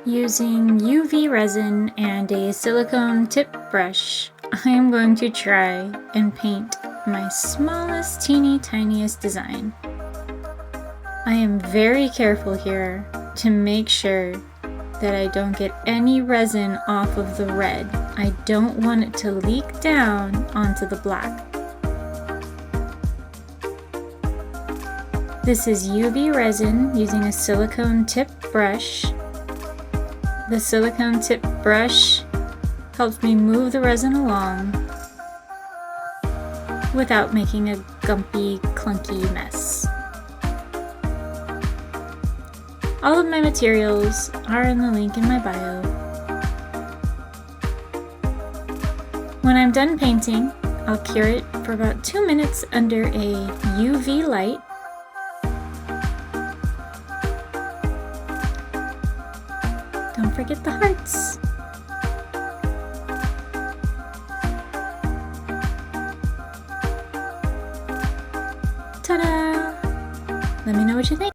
Using UV resin and a silicone tip brush, I am going to try and paint my smallest, teeny tiniest design. I am very careful here to make sure that I don't get any resin off of the red. I don't want it to leak down onto the black. This is UV resin using a silicone tip brush. The silicone tip brush helps me move the resin along without making a gumpy, clunky mess. All of my materials are in the link in my bio. When I'm done painting, I'll cure it for about 2 minutes under a UV light. Don't forget the hearts. Ta-da! Let me know what you think.